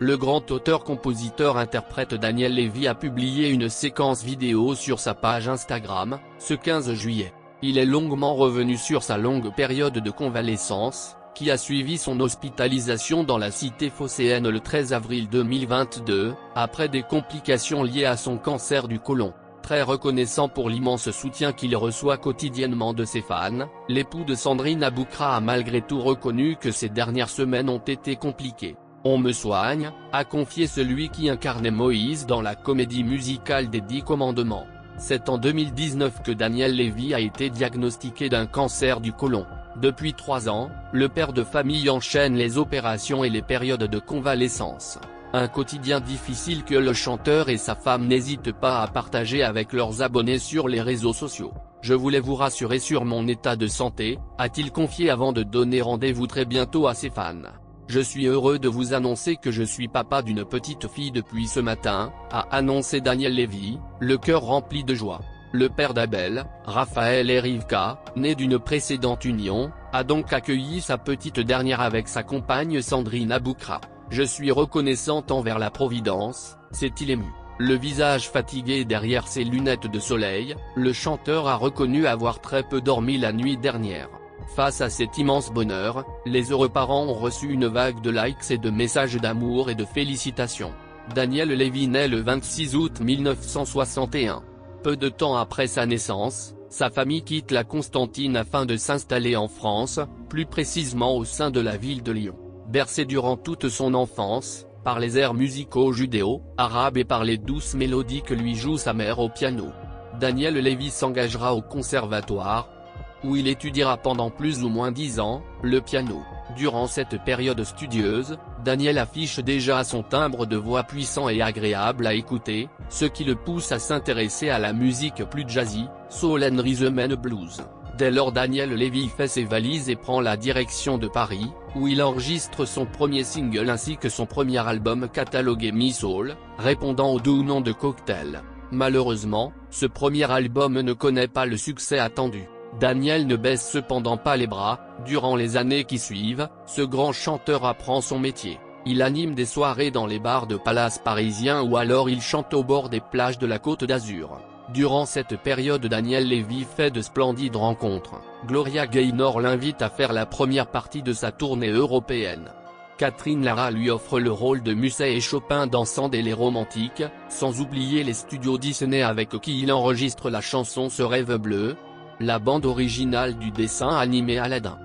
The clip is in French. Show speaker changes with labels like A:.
A: Le grand auteur-compositeur-interprète Daniel Lévy a publié une séquence vidéo sur sa page Instagram, ce 15 juillet. Il est longuement revenu sur sa longue période de convalescence, qui a suivi son hospitalisation dans la cité phocéenne le 13 avril 2022, après des complications liées à son cancer du côlon. Très reconnaissant pour l'immense soutien qu'il reçoit quotidiennement de ses fans, l'époux de Sandrine Aboukra a malgré tout reconnu que ces dernières semaines ont été compliquées. « On me soigne », a confié celui qui incarnait Moïse dans la comédie musicale des 10 commandements. C'est en 2019 que Daniel Lévy a été diagnostiqué d'un cancer du côlon. Depuis 3 ans, le père de famille enchaîne les opérations et les périodes de convalescence. Un quotidien difficile que le chanteur et sa femme n'hésitent pas à partager avec leurs abonnés sur les réseaux sociaux. « Je voulais vous rassurer sur mon état de santé », a-t-il confié avant de donner rendez-vous très bientôt à ses fans. « Je suis heureux de vous annoncer que je suis papa d'une petite fille depuis ce matin », a annoncé Daniel Lévy, le cœur rempli de joie. Le père d'Abel, Raphaël et Rivka, né d'une précédente union, a donc accueilli sa petite dernière avec sa compagne Sandrine Aboukra. « Je suis reconnaissante envers la Providence », s'est-il ému. Le visage fatigué derrière ses lunettes de soleil, le chanteur a reconnu avoir très peu dormi la nuit dernière. Face à cet immense bonheur, les heureux parents ont reçu une vague de likes et de messages d'amour et de félicitations. Daniel Lévy naît le 26 août 1961. Peu de temps après sa naissance, sa famille quitte la Constantine afin de s'installer en France, plus précisément au sein de la ville de Lyon. Bercé durant toute son enfance, par les airs musicaux judéo-arabes et par les douces mélodies que lui joue sa mère au piano, Daniel Lévy s'engagera au conservatoire, où il étudiera pendant plus ou moins 10 ans, le piano. Durant cette période studieuse, Daniel affiche déjà son timbre de voix puissant et agréable à écouter, ce qui le pousse à s'intéresser à la musique plus jazzy, soul and rhythm and blues. Dès lors Daniel Lévy fait ses valises et prend la direction de Paris, où il enregistre son premier single ainsi que son premier album catalogué Mi Soul, répondant au doux nom de Cocktail. Malheureusement, ce premier album ne connaît pas le succès attendu. Daniel ne baisse cependant pas les bras, durant les années qui suivent, ce grand chanteur apprend son métier. Il anime des soirées dans les bars de palace parisiens ou alors il chante au bord des plages de la Côte d'Azur. Durant cette période Daniel Lévy fait de splendides rencontres. Gloria Gaynor l'invite à faire la première partie de sa tournée européenne. Catherine Lara lui offre le rôle de Musset et Chopin dans Sand et les Romantiques, sans oublier les studios Disney avec qui il enregistre la chanson Ce rêve bleu, la bande originale du dessin animé Aladdin.